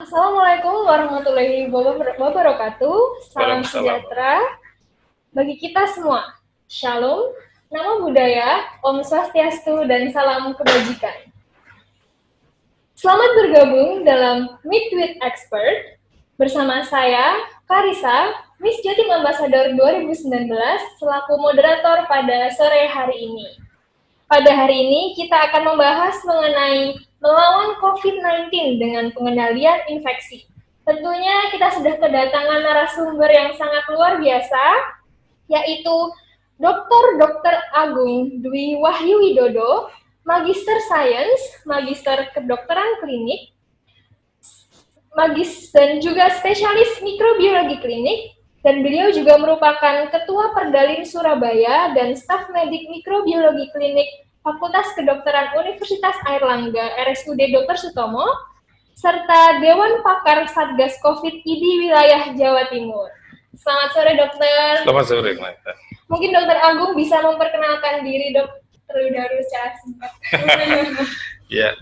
Assalamualaikum warahmatullahi wabarakatuh. Salam Waalaikumsalam. sejahtera bagi kita semua. Shalom, namo buddhaya, Om Swastiastu, dan salam kebajikan. Selamat bergabung dalam Meet with Expert bersama saya, Karisa, Miss Jatim Ambassador 2019, selaku moderator pada sore hari ini. Pada hari ini kita akan membahas mengenai melawan COVID-19 dengan pengendalian infeksi. Tentunya kita sudah kedatangan narasumber yang sangat luar biasa, yaitu Dr. Agung Dwi Wahyu Widodo, Magister Sains, Magister Kedokteran Klinik, dan juga spesialis mikrobiologi klinik, dan beliau juga merupakan Ketua Perdalim Surabaya dan staf medik mikrobiologi klinik Fakultas Kedokteran Universitas Airlangga RSUD Dr. Sutomo, serta Dewan Pakar Satgas COVID ID wilayah Jawa Timur. Selamat sore, dokter. Selamat sore, Maita. Mungkin dokter Agung bisa memperkenalkan diri, dokter terlebih secara singkat. Ya,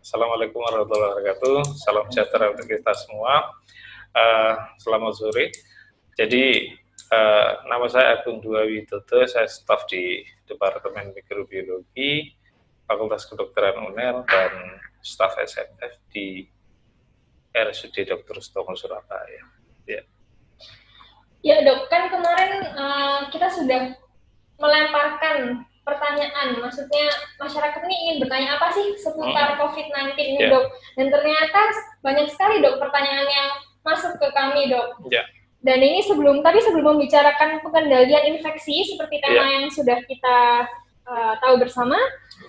Assalamualaikum warahmatullahi wabarakatuh. Salam sejahtera untuk kita semua. Selamat sore. Jadi, nama saya Agung Dwi Widodo, saya staf di Departemen Mikrobiologi, Fakultas Kedokteran UNER, dan staf SNF di RSUD Dr. Sutomo Surabaya. Ya. Ya dok, kan kemarin kita sudah melemparkan pertanyaan, maksudnya masyarakat ini ingin bertanya apa sih seputar COVID-19 ini dok, dan ternyata banyak sekali dok pertanyaan yang masuk ke kami dok. Dan ini sebelum membicarakan pengendalian infeksi seperti tema yang sudah kita tahu bersama,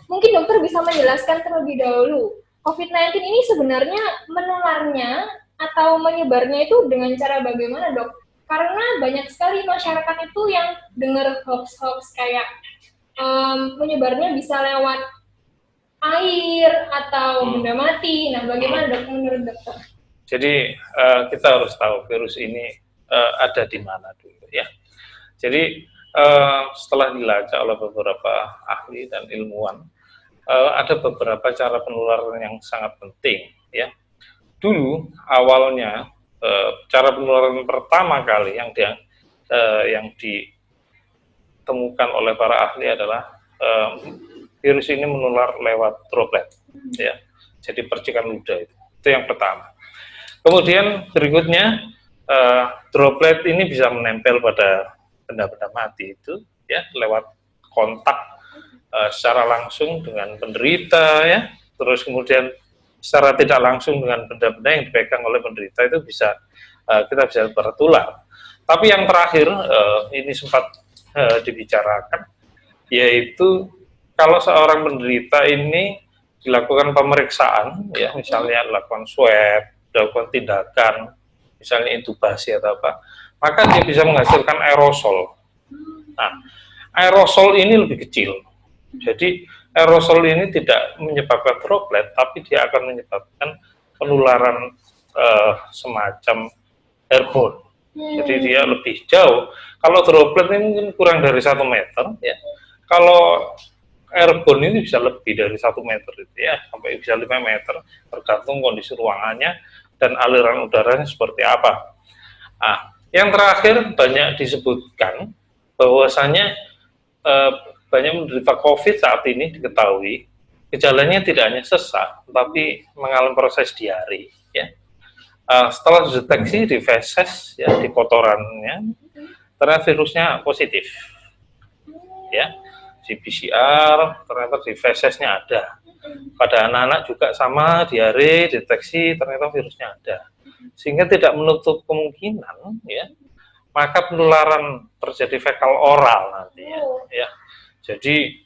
mungkin dokter bisa menjelaskan terlebih dahulu COVID-19 ini sebenarnya menularnya atau menyebarnya itu dengan cara bagaimana dok? Karena banyak sekali masyarakat itu yang dengar hoax-hoax kayak menyebarnya bisa lewat air atau benda mati. Nah, bagaimana dok menurut dokter? Jadi kita harus tahu virus ini ada di mana dulu ya. Jadi setelah dilacak oleh beberapa ahli dan ilmuwan, ada beberapa cara penularan yang sangat penting ya. Dulu awalnya cara penularan pertama kali yang ditemukan oleh para ahli adalah virus ini menular lewat droplet ya. Jadi percikan ludah itu yang pertama. Kemudian berikutnya droplet ini bisa menempel pada benda-benda mati itu ya lewat kontak secara langsung dengan penderita ya. Terus kemudian secara tidak langsung dengan benda-benda yang dipegang oleh penderita itu kita bisa tertular. Tapi yang terakhir ini sempat dibicarakan, yaitu kalau seorang penderita ini dilakukan pemeriksaan, ya misalnya dilakukan swab, dilakukan tindakan, misalnya intubasi atau apa, maka dia bisa menghasilkan aerosol. Nah, aerosol ini lebih kecil, jadi aerosol ini tidak menyebabkan droplet, tapi dia akan menyebabkan penularan semacam airborne. Jadi dia lebih jauh. Kalau droplet ini mungkin kurang dari 1 meter, ya. Kalau airborne ini bisa lebih dari 1 meter, gitu ya, sampai bisa 5 meter, tergantung kondisi ruangannya dan aliran udaranya seperti apa. Nah, yang terakhir banyak disebutkan bahwasanya banyak menderita COVID saat ini diketahui gejalanya tidak hanya sesak, tapi mengalami proses diare. Ya. Setelah dideteksi di feses, ya, di kotorannya, ternyata virusnya positif. Ya, di PCR ternyata di fesesnya ada. Pada anak-anak juga sama, diare, deteksi ternyata virusnya ada. Sehingga tidak menutup kemungkinan, ya, maka penularan terjadi fekal oral nantinya. Ya. Jadi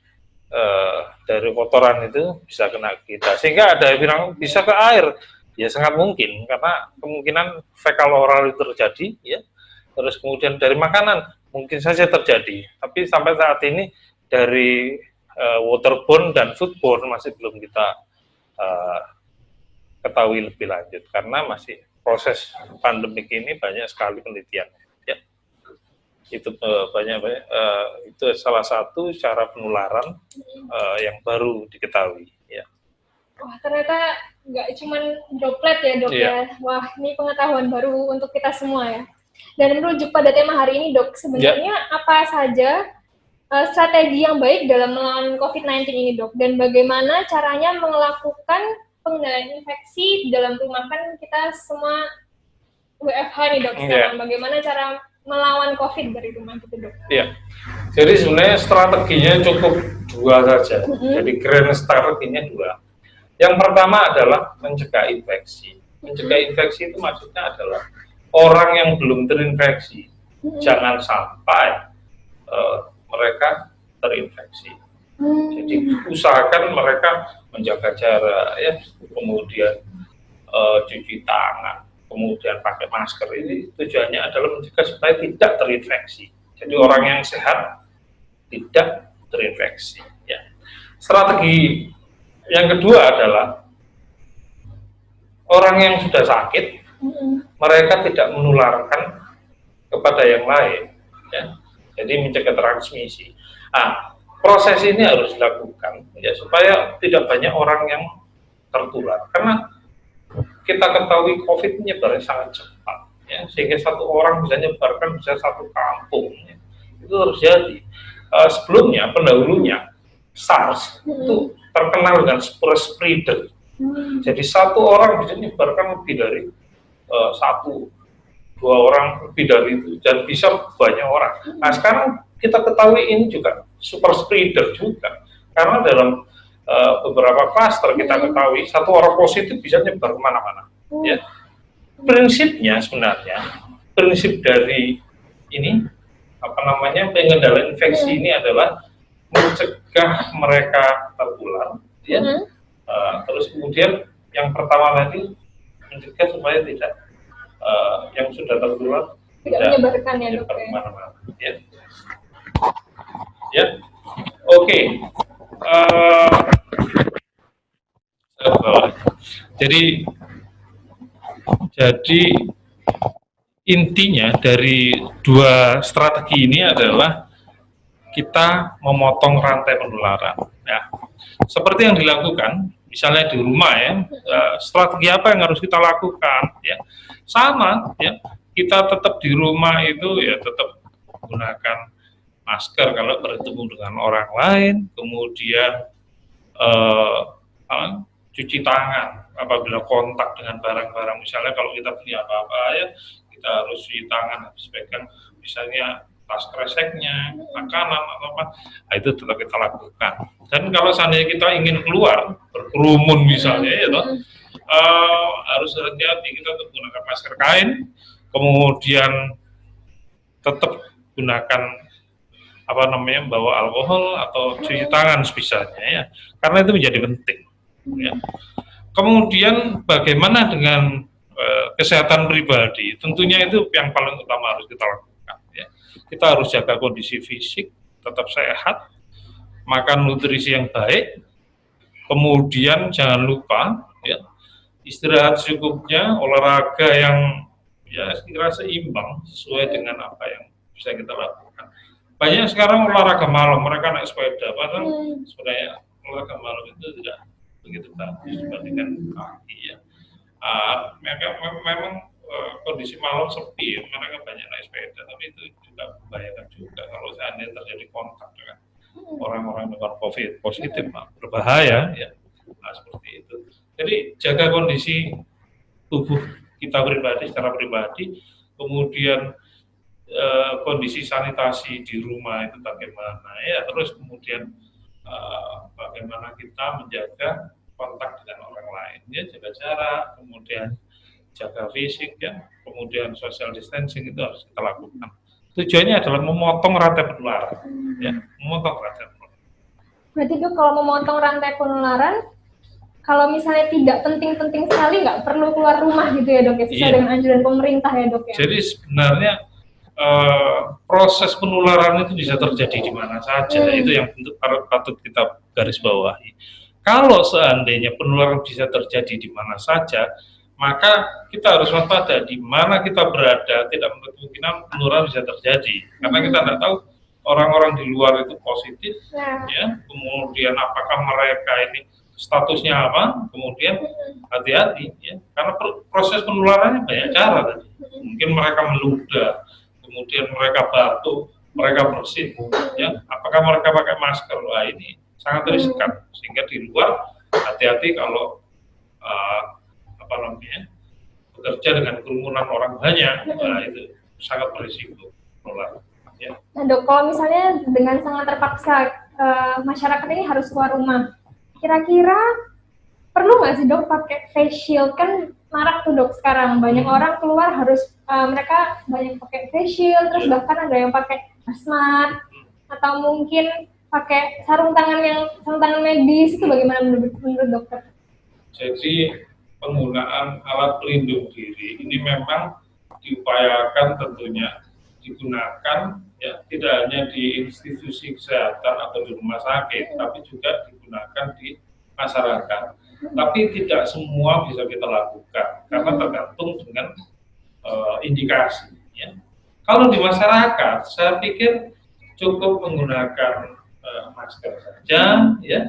dari kotoran itu bisa kena kita, sehingga ada yang bilang bisa ke air, ya sangat mungkin karena kemungkinan fekal oral itu terjadi, ya. Terus kemudian dari makanan mungkin saja terjadi, tapi sampai saat ini dari waterborne dan foodborne masih belum kita ketahui lebih lanjut karena masih proses pandemik ini banyak sekali penelitian. Itu itu salah satu cara penularan yang baru diketahui ya. Wah, ternyata nggak cuman droplet ya dok ya. Wah, ini pengetahuan baru untuk kita semua ya. Dan merujuk pada tema hari ini dok, sebenarnya apa saja strategi yang baik dalam melawan COVID-19 ini dok? Dan bagaimana caranya melakukan pengendalian infeksi di dalam rumah? Kan kita semua WFH nih dok sekarang. Bagaimana cara melawan COVID dari rumah gitu dok? Iya. Jadi sebenarnya strateginya cukup dua saja. Jadi grand strateginya dua. Yang pertama adalah mencegah infeksi. Mencegah infeksi itu maksudnya adalah orang yang belum terinfeksi jangan sampai mereka terinfeksi. Jadi usahakan mereka menjaga jarak, ya, kemudian cuci tangan, kemudian pakai masker. Ini tujuannya adalah mencegah supaya tidak terinfeksi. Jadi orang yang sehat tidak terinfeksi. Ya. Strategi yang kedua adalah orang yang sudah sakit, mereka tidak menularkan kepada yang lain, ya. Jadi mencegah transmisi. Nah, proses ini harus dilakukan, ya, supaya tidak banyak orang yang tertular. Karena kita ketahui COVID menyebarnya sangat cepat, ya, sehingga satu orang bisa menyebarkan bisa satu kampung. Ya. Itu terjadi. Sebelumnya, pendahulunya SARS itu terkenal dengan super spreader. Jadi satu orang bisa menyebarkan lebih dari satu, dua orang, lebih dari itu, dan bisa banyak orang. Nah sekarang kita ketahui ini juga super spreader juga, karena dalam beberapa klaster kita ketahui satu orang positif bisa nyebar kemana-mana. Ya. Prinsipnya sebenarnya, prinsip dari ini pengendalian infeksi ini adalah mencegah mereka tertular, ya. Terus kemudian yang pertama tadi mencegah supaya tidak yang sudah tertular tidak menyebarkan ya dok. Ya. Ya, oke. Jadi intinya dari dua strategi ini adalah kita memotong rantai penularan. Ya, seperti yang dilakukan, misalnya di rumah ya, strategi apa yang harus kita lakukan? Ya, sama ya, kita tetap di rumah itu ya tetap gunakan masker kalau bertemu dengan orang lain, kemudian cuci tangan apabila kontak dengan barang-barang, misalnya kalau kita beli apa-apa ya, kita harus cuci tangan, harus pegang misalnya tas kreseknya, makanan atau apa, nah, itu tetap kita lakukan. Dan kalau seandainya kita ingin keluar berkerumun misalnya, ya toh, harus hati-hati, kita tetap gunakan masker kain, kemudian tetap gunakan bawa alkohol atau cuci tangan sebisanya ya, karena itu menjadi penting. Ya. Kemudian bagaimana dengan kesehatan pribadi? Tentunya itu yang paling utama harus kita lakukan. Ya. Kita harus jaga kondisi fisik, tetap sehat, makan nutrisi yang baik, kemudian jangan lupa ya, istirahat secukupnya, olahraga yang ya kira seimbang sesuai dengan apa yang bisa kita lakukan. Banyak sekarang olahraga malam, mereka naik sepeda, padahal sebenarnya olahraga malam itu tidak begitu bagus dibandingkan pagi ya. Memang kondisi malam sepi, mereka banyak naik sepeda, tapi itu juga membahayakan juga kalau seandainya terjadi kontak dengan orang-orang dengan COVID positif, berbahaya ya. Nah seperti itu. Jadi jaga kondisi tubuh kita pribadi secara pribadi, kemudian kondisi sanitasi di rumah itu bagaimana ya, terus kemudian bagaimana kita menjaga kontak dengan orang lain ya, jaga jarak, kemudian jaga fisik ya, kemudian social distancing itu harus kita lakukan. Tujuannya adalah memotong rantai penularan ya, memotong rantai penularan. Berarti itu kalau memotong rantai penularan, kalau misalnya tidak penting-penting sekali nggak perlu keluar rumah gitu ya dok ya, sesuai dengan anjuran pemerintah ya dok ya. Jadi sebenarnya proses penularan itu bisa terjadi di mana saja, itu yang patut kita garis bawahi. Kalau seandainya penularan bisa terjadi di mana saja, maka kita harus waspada di mana kita berada, tidak menutup kemungkinan penularan bisa terjadi, karena kita tidak tahu orang-orang di luar itu positif, ya, kemudian apakah mereka ini statusnya apa, kemudian hati-hati ya, karena proses penularannya banyak cara tadi. Mungkin mereka meludah, kemudian mereka batuk, mereka bersin, ya. Apakah mereka pakai masker? Wah, ini sangat riskan, sehingga di luar hati-hati kalau apa namanya bekerja dengan kerumunan orang banyak, nah itu sangat berisiko menular. Ya. Nah dok, kalau misalnya dengan sangat terpaksa masyarakat ini harus keluar rumah, kira-kira perlu nggak sih dok pakai face shield? Kan marak tuh dok sekarang, banyak orang keluar harus mereka banyak pakai face shield, terus bahkan ada yang pakai hazmat atau mungkin pakai sarung tangan medis. Itu bagaimana menurut dokter? Jadi penggunaan alat pelindung diri ini memang diupayakan tentunya digunakan ya, tidak hanya di institusi kesehatan atau di rumah sakit, tapi juga digunakan di masyarakat. Tapi tidak semua bisa kita lakukan karena tergantung dengan indikasi. Ya. Kalau di masyarakat, saya pikir cukup menggunakan masker saja, ya,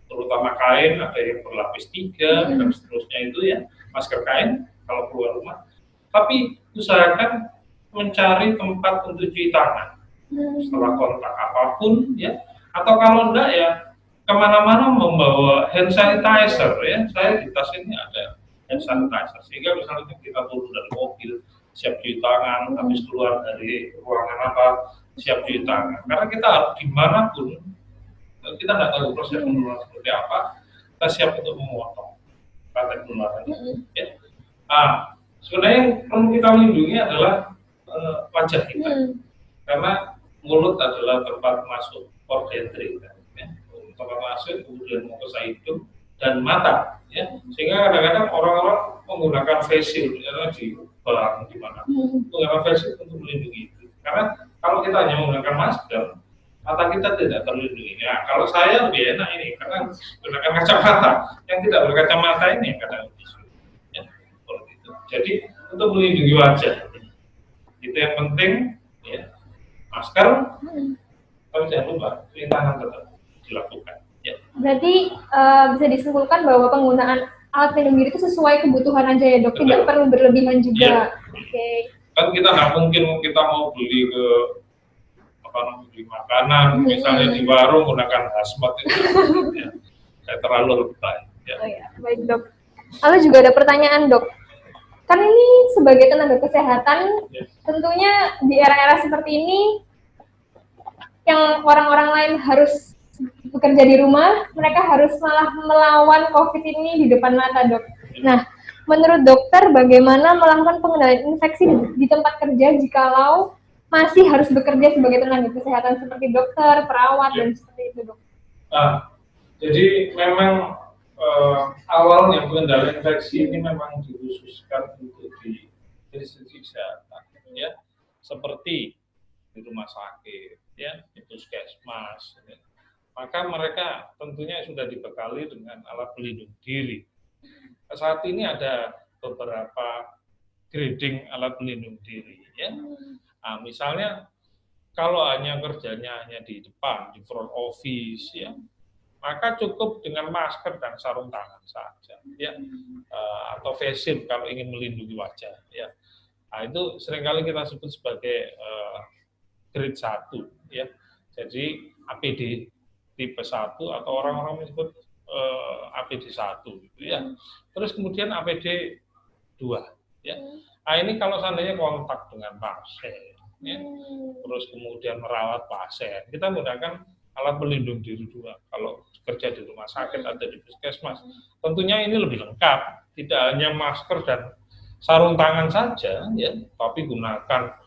terutama kain, ada yang berlapis 3 dan seterusnya itu ya, masker kain kalau keluar rumah. Tapi usahakan mencari tempat untuk cuci tangan setelah kontak apapun ya, atau kalau enggak ya kemana-mana membawa hand sanitizer ya. Saya di tas ini ada hand sanitizer, sehingga misalnya kita turun dari mobil siap cuci tangan, habis keluar dari ruangan apa siap cuci tangan, karena kita dimanapun kita nggak tahu proses penularan seperti apa, kita siap untuk memotong rantai penularan. Ya. Sebenarnya yang perlu kita lindungi adalah wajah kita, karena mulut adalah tempat masuk port entry, ya. Tempat masuk kemudian mau ke hidung dan mata, ya. Sehingga kadang-kadang orang-orang menggunakan face shield ya, di barang di mana, menggunakan face shield untuk melindungi itu. Karena kalau kita hanya menggunakan masker, mata kita tidak terlindungi. Ya, kalau saya lebih enak ini karena menggunakan kacamata. Yang tidak berkacamata ini kadang lebih sulit. Ya, gitu. Jadi untuk melindungi wajah itu yang penting, ya, masker, tapi jangan lupa cuci tangan tetap dilakukan. Ya. Berarti bisa disimpulkan bahwa penggunaan alat pelindung diri itu sesuai kebutuhan aja ya dok, tidak perlu berlebihan juga. Ya. Kan kita nggak mungkin kita mau beli ke beli makanan, misalnya di warung menggunakan hazmat itu, ya, saya terlalu lebay. Ya. Oh ya, baik dok. Lalu juga ada pertanyaan dok. Kan ini sebagai tenaga kesehatan, tentunya di era-era seperti ini, yang orang-orang lain harus bekerja di rumah, mereka harus malah melawan COVID ini di depan mata dok. Nah, menurut dokter bagaimana melakukan pengendalian infeksi di tempat kerja jikalau masih harus bekerja sebagai tenaga kesehatan seperti dokter, perawat, dan seperti itu dok? Jadi memang awalnya pengendalian infeksi ini memang dikhususkan untuk di institusi kesehatan, ya, seperti di rumah sakit, ya, di puskesmas. Ya. Maka mereka tentunya sudah dibekali dengan alat pelindung diri. Saat ini ada beberapa grading alat pelindung diri, ya. Misalnya kalau hanya kerjanya hanya di depan, di front office, ya, maka cukup dengan masker dan sarung tangan saja, ya, atau face shield kalau ingin melindungi wajah, ya. Itu seringkali kita sebut sebagai grade 1, ya. Jadi APD tipe 1 atau orang-orang menyebut APD 1, gitu, ya. Terus kemudian APD 2, ya. Ini kalau seandainya kontak dengan pasien, ya, terus kemudian merawat pasien, kita menggunakan alat pelindung diri 2. Kalau kerja di rumah sakit atau di puskesmas, tentunya ini lebih lengkap. Tidak hanya masker dan sarung tangan saja, ya, tapi gunakan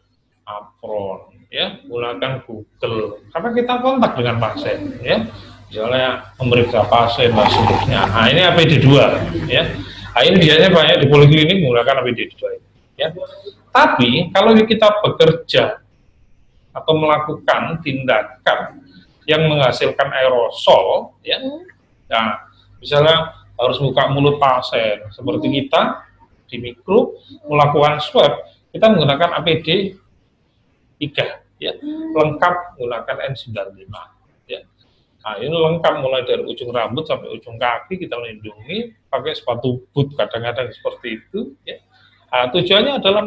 apron, ya, gunakan Google, karena kita kontak dengan pasien, ya, misalnya memeriksa pasien dan seterusnya. Ini APD 2, ya. Ini biasanya banyak di poliklinik menggunakan APD 2, ya. Tapi kalau kita bekerja atau melakukan tindakan yang menghasilkan aerosol, ya, nah, misalnya harus buka mulut pasien, seperti kita di mikro melakukan swab, kita menggunakan APD 3, ya, lengkap menggunakan N95, ya. Nah, ini lengkap mulai dari ujung rambut sampai ujung kaki kita lindungi pakai sepatu boot kadang-kadang seperti itu. Ya. Nah, tujuannya adalah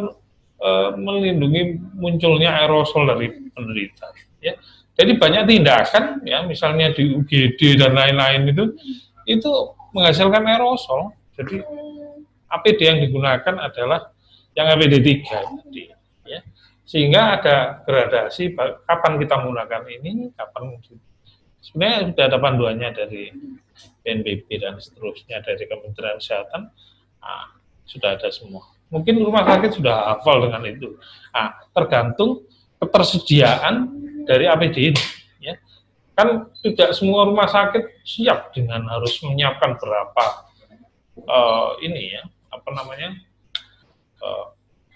melindungi munculnya aerosol dari penderita. Ya. Jadi banyak tindakan, ya, misalnya di UGD dan lain-lain itu menghasilkan aerosol. Jadi APD yang digunakan adalah yang APD 3 tadi. Ya. Sehingga ada gradasi kapan kita menggunakan ini, kapan sebenarnya sudah ada panduannya dari BNPB dan seterusnya dari Kementerian Kesehatan, sudah ada semua. Mungkin rumah sakit sudah hafal dengan itu. Tergantung ketersediaan dari APD ini. Ya. Kan tidak semua rumah sakit siap dengan harus menyiapkan berapa ini ya, apa namanya,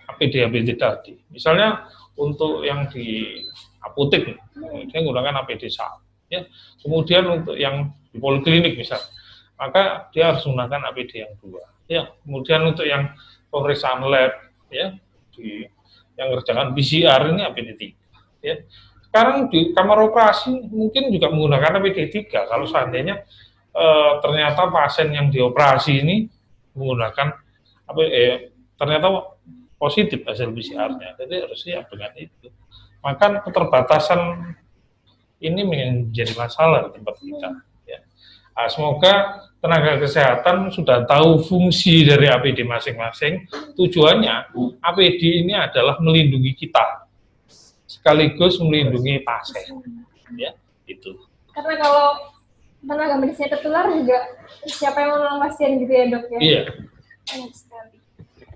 APD tadi. Misalnya untuk yang di apotek, dia menggunakan APD 1. Ya. Kemudian untuk yang di poliklinik misalnya, maka dia harus menggunakan APD yang 2. Ya. Kemudian untuk yang pemeriksaan lab, ya, yang kerjakan PCR ini APD 3. Ya. Sekarang di kamar operasi mungkin juga menggunakan APD 3 kalau seandainya ternyata pasien yang dioperasi ini menggunakan ternyata positif hasil PCR-nya, jadi harus siap dengan itu. Maka keterbatasan ini menjadi masalah di tempat kita. Ya. Semoga tenaga kesehatan sudah tahu fungsi dari APD masing-masing. Tujuannya APD ini adalah melindungi kita, sekaligus melindungi pasien. Ya, itu. Karena kalau tenaga medisnya tertular juga siapa yang menolong pasien gitu ya dok ya? Iya. Banyak sekali.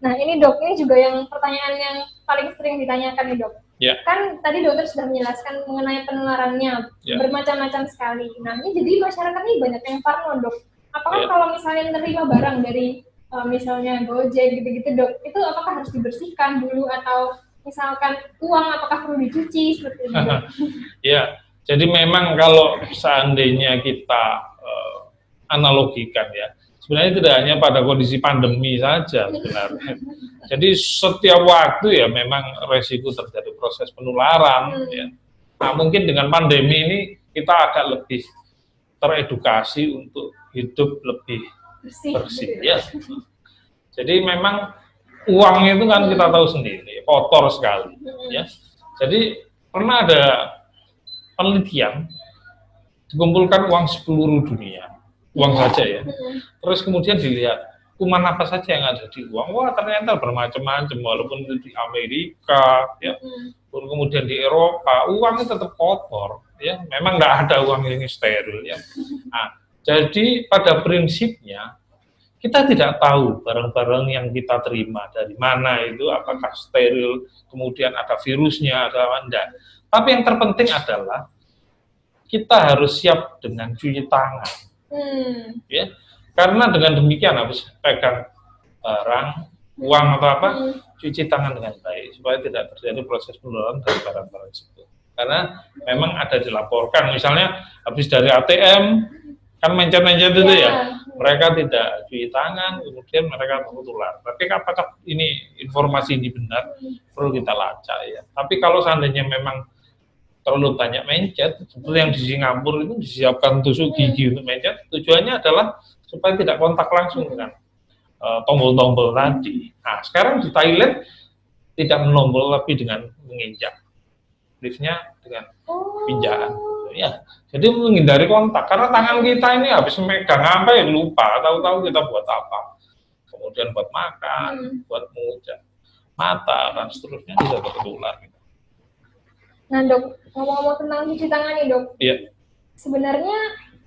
Nah ini dok, ini juga yang pertanyaan yang paling sering ditanyakan nih dok. Ya. Kan tadi dokter sudah menjelaskan mengenai penularannya, bermacam-macam sekali. Nah ini jadi masyarakat ini banyak yang parno dok. Apakah kalau misalnya menerima barang dari misalnya Gojek gitu-gitu dok, itu apakah harus dibersihkan dulu atau misalkan uang apakah perlu dicuci seperti itu dok? Ya, jadi memang kalau seandainya kita analogikan ya, sebenarnya tidak hanya pada kondisi pandemi saja sebenarnya. Jadi setiap waktu ya memang resiko terjadi proses penularan. Ya. Nah mungkin dengan pandemi ini kita agak lebih teredukasi untuk hidup lebih bersih. Ya. Jadi memang uang itu kan kita tahu sendiri kotor sekali. Ya. Jadi pernah ada penelitian dikumpulkan uang seluruh dunia. Uang saja ya. Terus kemudian dilihat kuman apa saja yang ada di uang. Wah ternyata bermacam-macam, walaupun itu di Amerika, ya, kemudian di Eropa, uangnya tetap kotor. Ya, memang nggak ada uang yang steril. Ya. Nah, jadi pada prinsipnya kita tidak tahu barang-barang yang kita terima dari mana itu, apakah steril, kemudian ada virusnya, ada enggak. Tapi yang terpenting adalah kita harus siap dengan cuci tangan. Ya. Karena dengan demikian habis pegang barang, uang atau apa, cuci tangan dengan baik supaya tidak terjadi proses penularan dari barang-barang tersebut. Karena memang ada dilaporkan, misalnya habis dari ATM kan mencet-mencet itu ya, mereka tidak cuci tangan, kemudian mereka tertular. Tapi apakah ini informasi ini benar, perlu kita lacak ya. Tapi kalau seandainya memang terlalu banyak mencet, seperti yang di Singapura itu disiapkan tusuk gigi untuk mencet, tujuannya adalah supaya tidak kontak langsung dengan tombol-tombol tadi. Nah, sekarang di Thailand tidak menombol tapi dengan menginjak, liftnya dengan pinjaan. Ya, jadi menghindari kontak karena tangan kita ini habis megang apa ya lupa, tahu-tahu kita buat apa. Kemudian buat makan, buat mengucap mata dan seterusnya bisa tertular. Nah dok, ngomong-ngomong tentang cuci tangan nih dok. Iya. Sebenarnya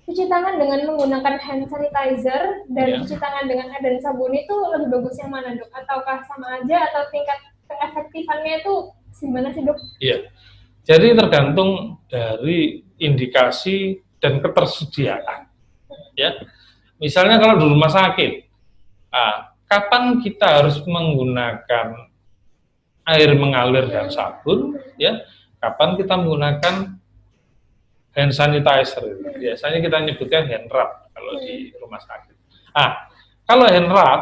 cuci tangan dengan menggunakan hand sanitizer dan cuci tangan dengan air dan sabun itu lebih bagus yang mana dok? Ataukah sama aja atau tingkat keefektifannya itu gimana sih dok? Iya, jadi tergantung dari indikasi dan ketersediaan. Ya, misalnya kalau di rumah sakit, kapan kita harus menggunakan air mengalir dan sabun? Ya, kapan kita menggunakan hand sanitizer? Biasanya kita nyebutkan hand rub kalau di rumah sakit. Kalau hand rub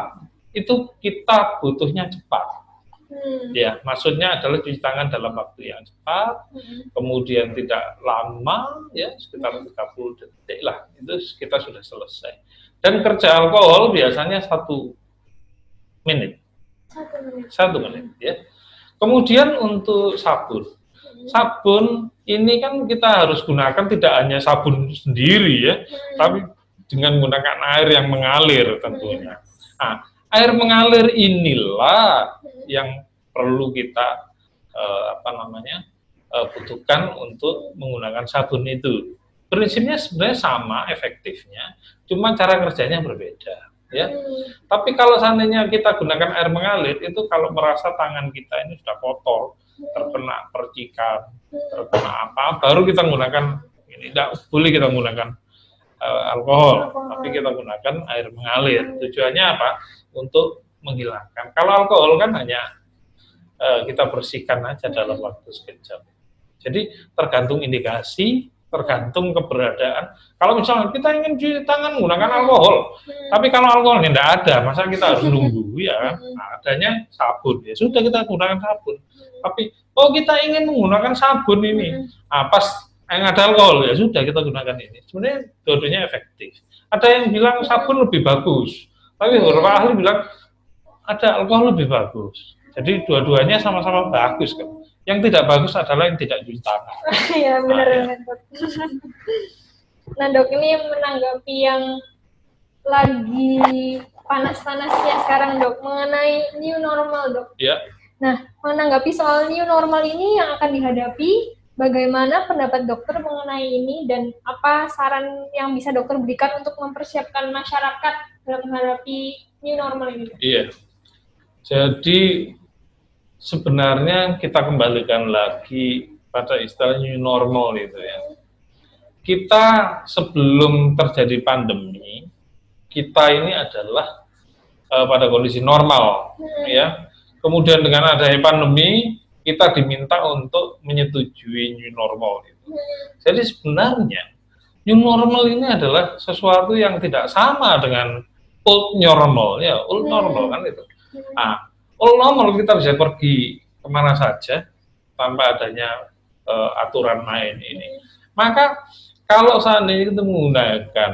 itu kita butuhnya cepat. Ya, maksudnya adalah cuci tangan dalam waktu yang cepat, kemudian tidak lama, ya sekitar 30 detik lah, itu kita sudah selesai. Dan kerja alkohol biasanya 1 menit. 1 menit. 1 menit, ya. Kemudian untuk sabun. Sabun ini kan kita harus gunakan tidak hanya sabun sendiri ya, tapi dengan menggunakan air yang mengalir tentunya. Nah, air mengalir inilah yang perlu kita butuhkan untuk menggunakan sabun itu. Prinsipnya sebenarnya sama efektifnya, cuma cara kerjanya berbeda. Ya, tapi kalau seandainya kita gunakan air mengalir itu kalau merasa tangan kita ini sudah kotor, terkena percikan, terkena apa, baru kita gunakan ini. Tidak boleh kita gunakan alkohol, tapi kita gunakan air mengalir. Tujuannya apa? Untuk menghilangkan. Kalau alkohol kan hanya kita bersihkan aja dalam waktu sekejap. Jadi tergantung indikasi, tergantung keberadaan. Kalau misalnya kita ingin cuci tangan menggunakan alkohol, tapi kalau alkoholnya tidak ada, masa kita harus nunggu ya? Nah, adanya sabun, ya sudah kita gunakan sabun. Tapi kita ingin menggunakan sabun ini, pas yang ada alkohol ya sudah kita gunakan ini. Sebenarnya dua-duanya efektif. Ada yang bilang sabun lebih bagus, tapi beberapa ahli bilang ada alkohol lebih bagus. Jadi dua-duanya sama-sama bagus kan. Yang tidak bagus adalah yang tidak cuci tangan. Iya benar banget. Nah dok, ini menanggapi yang lagi panas-panasnya sekarang dok, mengenai new normal dok. Ya. Nah, menanggapi soal new normal ini yang akan dihadapi, bagaimana pendapat dokter mengenai ini dan apa saran yang bisa dokter berikan untuk mempersiapkan masyarakat dalam menghadapi new normal ini? Iya. Jadi sebenarnya kita kembalikan lagi pada istilah new normal itu ya. Kita sebelum terjadi pandemi, kita ini adalah pada kondisi normal ya. Kemudian dengan adanya pandemi, kita diminta untuk menyetujui new normal itu. Jadi sebenarnya new normal ini adalah sesuatu yang tidak sama dengan old normal ya, old normal kan itu. Nah, old normal kita bisa pergi kemana saja tanpa adanya aturan main ini. Maka kalau seandainya kita menggunakan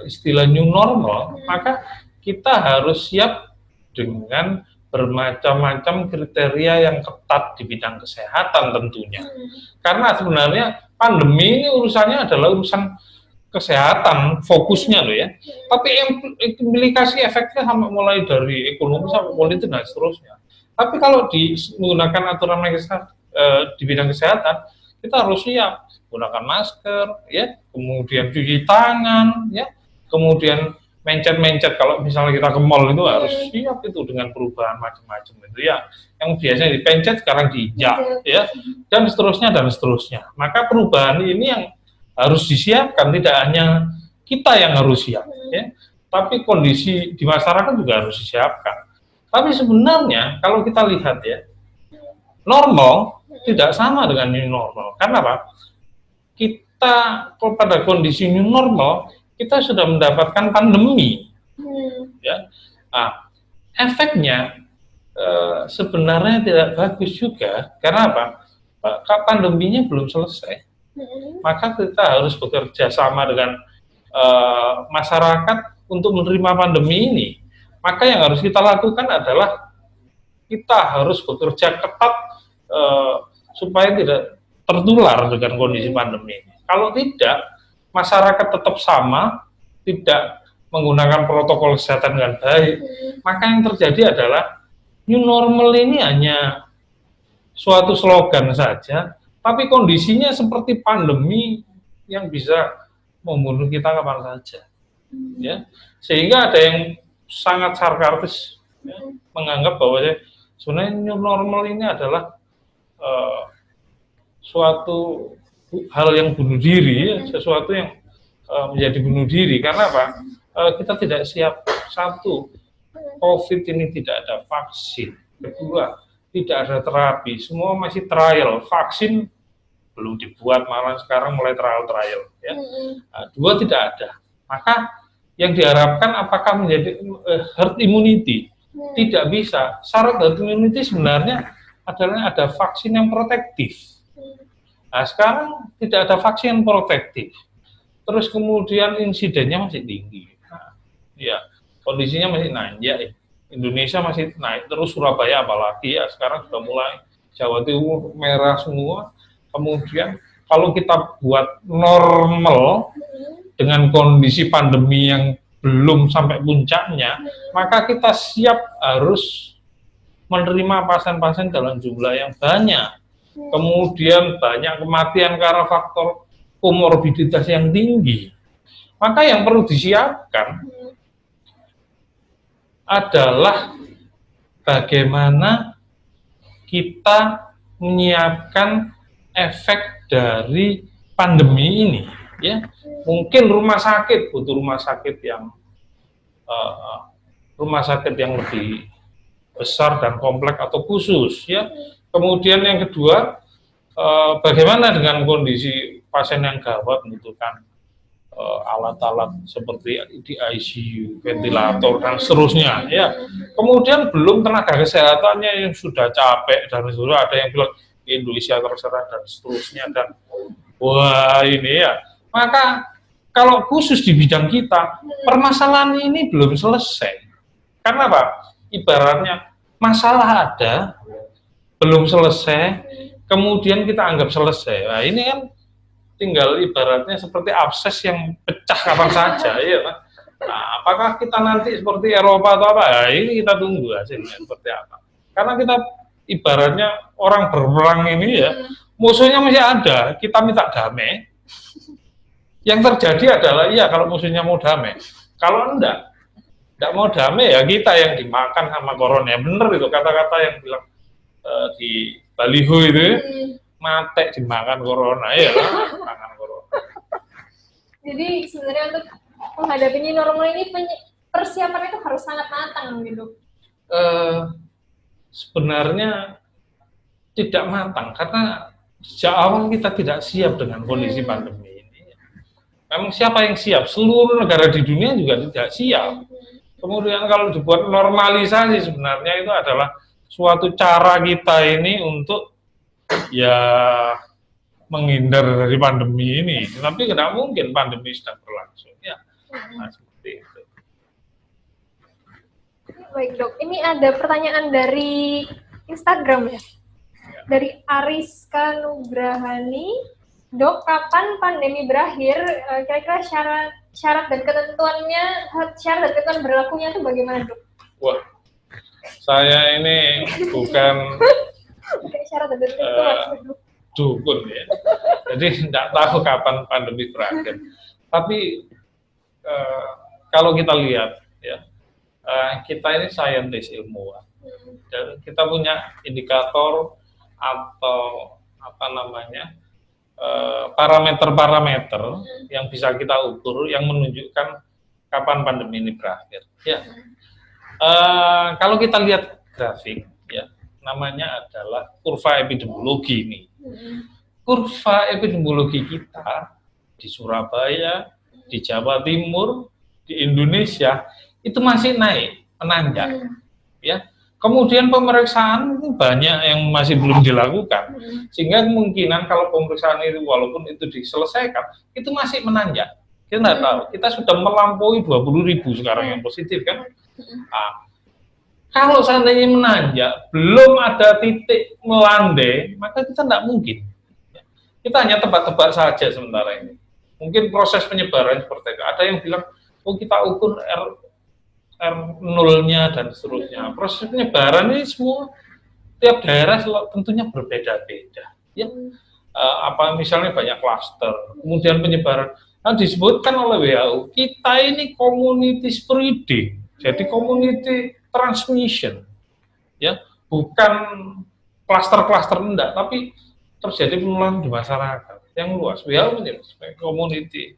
istilah new normal, maka kita harus siap dengan bermacam-macam kriteria yang ketat di bidang kesehatan tentunya. Karena sebenarnya pandemi ini urusannya adalah urusan kesehatan, fokusnya loh ya. Tapi implikasi efeknya sampai mulai dari ekonomi sampai politik dan seterusnya. Tapi kalau menggunakan aturan di bidang kesehatan, kita harus siap gunakan masker, ya, kemudian cuci tangan, ya, kemudian mencet kalau misalnya kita ke mall itu harus siap itu dengan perubahan macam-macam itu ya, yang biasanya dipencet sekarang diinjak ya, dan seterusnya. Maka perubahan ini yang harus disiapkan, tidak hanya kita yang harus siap ya, tapi kondisi di masyarakat juga harus disiapkan. Tapi sebenarnya kalau kita lihat ya, normal tidak sama dengan new normal. Karena apa? Kita pada kondisi new normal kita sudah mendapatkan pandemi, ya. Nah, efeknya sebenarnya tidak bagus juga, karena apa? Pandeminya belum selesai, maka kita harus bekerja sama dengan masyarakat untuk menerima pandemi ini. Maka yang harus kita lakukan adalah kita harus bekerja ketat supaya tidak tertular dengan kondisi pandemi ini. Kalau tidak, masyarakat tetap sama, tidak menggunakan protokol kesehatan dengan baik, maka yang terjadi adalah new normal ini hanya suatu slogan saja, tapi kondisinya seperti pandemi yang bisa membunuh kita kapan saja, ya. Sehingga ada yang sangat sarkastis ya, menganggap bahwa sebenarnya new normal ini adalah suatu hal yang bunuh diri, ya, sesuatu yang menjadi bunuh diri. Karena apa? Kita tidak siap. Satu, COVID ini tidak ada vaksin. Kedua, tidak ada terapi. Semua masih trial. Vaksin belum dibuat, malah sekarang mulai trial. Ya. Dua, tidak ada. Maka yang diharapkan apakah menjadi herd immunity. Tidak bisa. Syarat herd immunity sebenarnya adalah ada vaksin yang protektif. Nah, sekarang tidak ada vaksin yang protektif. Terus kemudian insidennya masih tinggi. Nah, ya, kondisinya masih nanjak. Indonesia masih naik, terus Surabaya apalagi ya, sekarang sudah mulai Jawa Timur merah semua. Kemudian kalau kita buat normal dengan kondisi pandemi yang belum sampai puncaknya, maka kita siap harus menerima pasien-pasien dalam jumlah yang banyak. Kemudian banyak kematian karena faktor komorbiditas yang tinggi. Maka yang perlu disiapkan adalah bagaimana kita menyiapkan efek dari pandemi ini. Ya, mungkin rumah sakit butuh rumah sakit yang lebih besar dan kompleks atau khusus. Ya, kemudian yang kedua, bagaimana dengan kondisi pasien yang gawat membutuhkan alat-alat seperti di ICU, ventilator dan seterusnya. Ya, kemudian belum tenaga kesehatannya yang sudah capek dan seterusnya. Ada yang bilang Indonesia terserah dan seterusnya, dan wah ini ya. Maka kalau khusus di bidang kita, permasalahan ini belum selesai. Karena apa? Ibaratnya masalah ada, belum selesai, kemudian kita anggap selesai. Nah ini kan tinggal ibaratnya seperti abses yang pecah kapan saja, ya kan? Nah, apakah kita nanti seperti Eropa atau apa? Nah, ini kita tunggu hasilnya seperti apa. Karena kita ibaratnya orang berperang ini ya, musuhnya masih ada, kita minta damai. Yang terjadi adalah, iya kalau musuhnya mau damai. Kalau enggak mau damai ya kita yang dimakan sama corona. Ya, bener itu kata-kata yang bilang di baliho itu, mate dimakan corona, ya makan corona. Jadi sebenarnya untuk menghadapi new normal ini persiapan itu harus sangat matang gitu. Sebenarnya tidak matang karena sejak awal kita tidak siap dengan kondisi pandemi ini. Memang siapa yang siap? Seluruh negara di dunia juga tidak siap. Kemudian kalau dibuat normalisasi sebenarnya itu adalah suatu cara kita ini untuk ya menghindar dari pandemi ini. Tapi tidak mungkin pandemi sedang berlangsung. Ya, nah, seperti itu. Baik dok, ini ada pertanyaan dari Instagram ya. Dari Ariska Nugrahani. Dok, kapan pandemi berakhir? Kira-kira syarat dan ketentuannya, syarat dan ketentuan berlakunya itu bagaimana, Dok? Wah, saya ini bukan syarat dan ketentuan, dukun ya. Jadi tidak tahu kapan pandemi berakhir. Tapi kalau kita lihat ya, kita ini saintis ilmuwan. Dan kita punya indikator atau apa namanya? Parameter-parameter yang bisa kita ukur yang menunjukkan kapan pandemi ini berakhir. Ya, kalau kita lihat grafik, ya namanya adalah kurva epidemiologi ini. Kurva epidemiologi kita di Surabaya, di Jawa Timur, di Indonesia itu masih naik, menanjak. Ya. Kemudian pemeriksaan itu banyak yang masih belum dilakukan, sehingga kemungkinan kalau pemeriksaan itu walaupun itu diselesaikan, itu masih menanjak. Kita tidak tahu, kita sudah melampaui 20.000 sekarang yang positif kan. Nah, kalau seandainya menanjak, belum ada titik melandai, maka kita tidak mungkin. Kita hanya tebak-tebak saja sementara ini. Mungkin proses penyebaran seperti itu. Ada yang bilang, oh kita ukur R0-nya dan seterusnya. Proses penyebaran ini semua tiap daerah tentunya berbeda-beda. Ya, apa misalnya banyak klaster, kemudian penyebaran. Nah, disebutkan oleh WHO, kita ini community spreading, jadi community transmission, ya, bukan klaster-klaster enggak, tapi terjadi penularan di masyarakat yang luas. WHO menyebut sebagai community.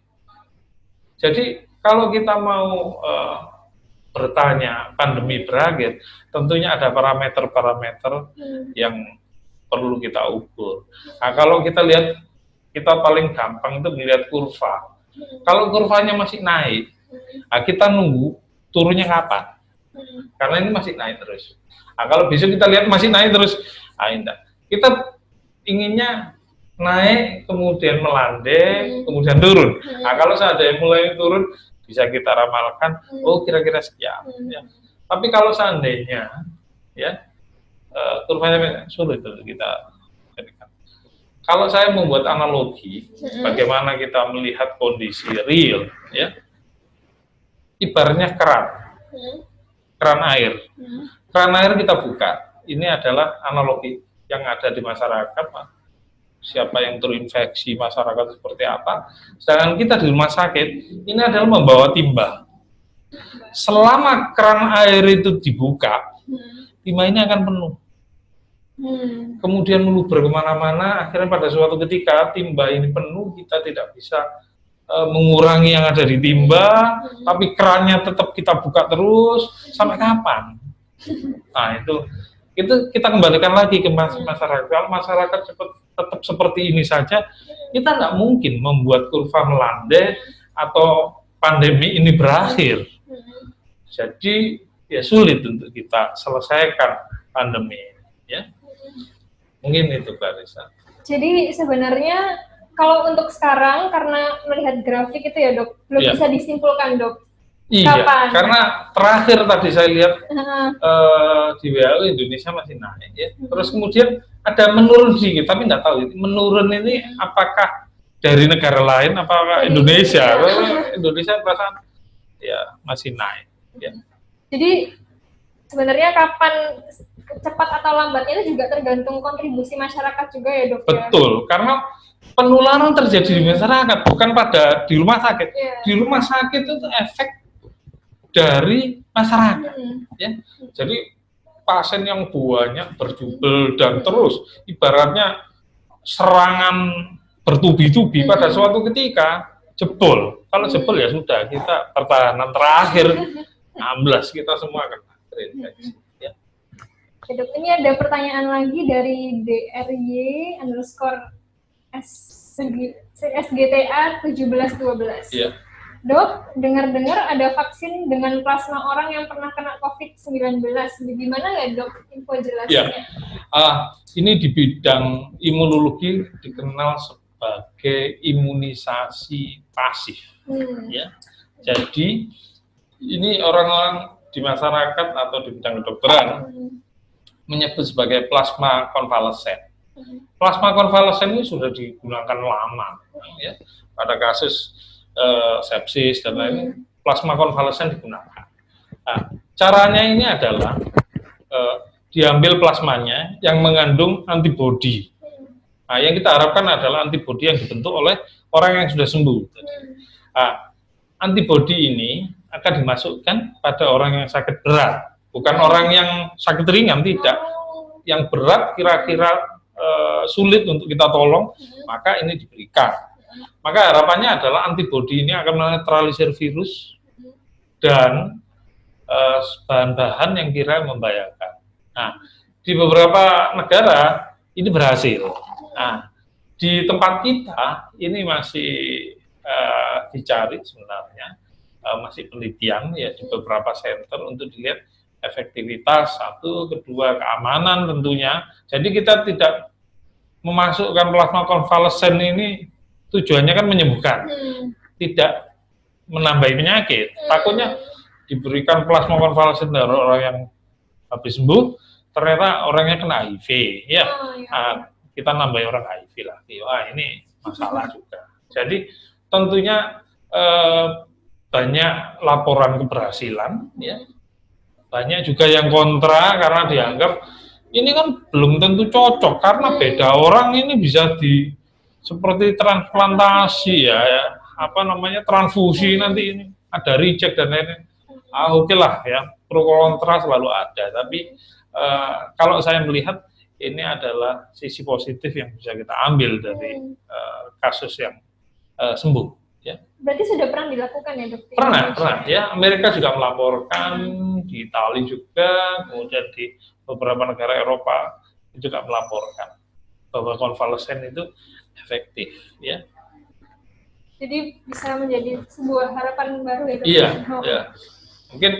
Jadi kalau kita mau bertanya pandemi berakhir, tentunya ada parameter-parameter yang perlu kita ukur. Nah, kalau kita lihat, kita paling gampang itu melihat kurva. Kalau kurvanya masih naik, nah kita nunggu turunnya kapan. Karena ini masih naik terus. Nah, kalau besok kita lihat masih naik terus, enggak. Kita inginnya naik, kemudian melandai, kemudian turun. Nah, kalau seandainya mulai turun, bisa kita ramalkan, oh kira-kira sekian. Ya. Tapi kalau seandainya, ya kurvanya sulit untuk kita jadikan. Kalau saya membuat analogi, bagaimana kita melihat kondisi real, ya, ibaratnya keran air. Keran air kita buka. Ini adalah analogi yang ada di masyarakat, Pak. Siapa yang terinfeksi, masyarakat seperti apa. Sedangkan kita di rumah sakit, ini adalah membawa timba. Selama keran air itu dibuka, timba ini akan penuh. Kemudian meluber kemana-mana, akhirnya pada suatu ketika timba ini penuh, kita tidak bisa mengurangi yang ada di timba, tapi kerannya tetap kita buka terus, sampai kapan? Nah, itu kita kembalikan lagi ke masyarakat. Kalau masyarakat tetap seperti ini saja, kita nggak mungkin membuat kurva melandai atau pandemi ini berakhir. Jadi ya sulit untuk kita selesaikan pandemi ini, ya. Mungkin itu, Clarissa. Jadi sebenarnya kalau untuk sekarang, karena melihat grafik itu ya dok, belum bisa disimpulkan dok. Iya, kapan? Karena terakhir tadi saya lihat di WHO Indonesia masih naik ya. Terus kemudian ada menurun sedikit, tapi nggak tahu menurun ini apakah dari negara lain, apakah Indonesia? Indonesia perasaan ya masih naik. Ya. Jadi sebenarnya kapan cepat atau lambatnya itu juga tergantung kontribusi masyarakat juga ya dok. Betul, karena penularan terjadi di masyarakat, bukan pada di rumah sakit. Di rumah sakit itu efek dari masyarakat, ya. Jadi pasien yang banyak berjubel dan terus ibaratnya serangan bertubi-tubi pada suatu ketika jebol. Kalau jebol ya sudah, kita pertahanan terakhir 16 kita semua kena terinfeksi. Ya. Oke, dok, ini ada pertanyaan lagi dari DRY_SGTA 1712. Iya. Dok, dengar-dengar ada vaksin dengan plasma orang yang pernah kena COVID-19. Gimana nggak dok info jelasnya? Ini di bidang imunologi dikenal sebagai imunisasi pasif. Ya. Jadi ini orang-orang di masyarakat atau di bidang kedokteran menyebut sebagai plasma konvalesen. Plasma konvalesen ini sudah digunakan lama, ya. Pada kasus sepsis dan lain, plasma konvalesen digunakan. Nah, caranya ini adalah diambil plasmanya yang mengandung antibodi. Nah, yang kita harapkan adalah antibodi yang dibentuk oleh orang yang sudah sembuh. Nah, antibodi ini akan dimasukkan pada orang yang sakit berat, bukan orang yang sakit ringan, tidak. Yang berat kira-kira sulit untuk kita tolong, maka ini diberikan. Maka harapannya adalah antibodi ini akan menetralisir virus dan bahan-bahan yang kira membahayakan. Nah, di beberapa negara ini berhasil. Nah, di tempat kita ini masih dicari sebenarnya, masih penelitian ya di beberapa center untuk dilihat efektivitas, satu, kedua keamanan tentunya. Jadi kita tidak memasukkan plasma konvalesen ini tujuannya kan menyembuhkan, tidak menambahi penyakit. Takutnya diberikan plasma konvalesen dari orang yang habis sembuh, ternyata orangnya kena HIV, ya. Kita nambahi orang HIV lagi. Wah, ini masalah juga. Jadi tentunya banyak laporan keberhasilan, ya. Banyak juga yang kontra karena dianggap ini kan belum tentu cocok karena beda orang ini bisa seperti transplantasi ya, transfusi nanti ini ada reject dan lain-lain. Oke lah ya, pro kontra selalu ada, tapi kalau saya melihat ini adalah sisi positif yang bisa kita ambil dari kasus yang sembuh. Ya. Berarti sudah pernah dilakukan ya dok? Pernah ya. Amerika juga melaporkan, di Italia juga, kemudian di beberapa negara Eropa juga melaporkan bahwa konvalesen itu efektif, ya. Jadi bisa menjadi sebuah harapan baru ya dok? Iya, ya. Mungkin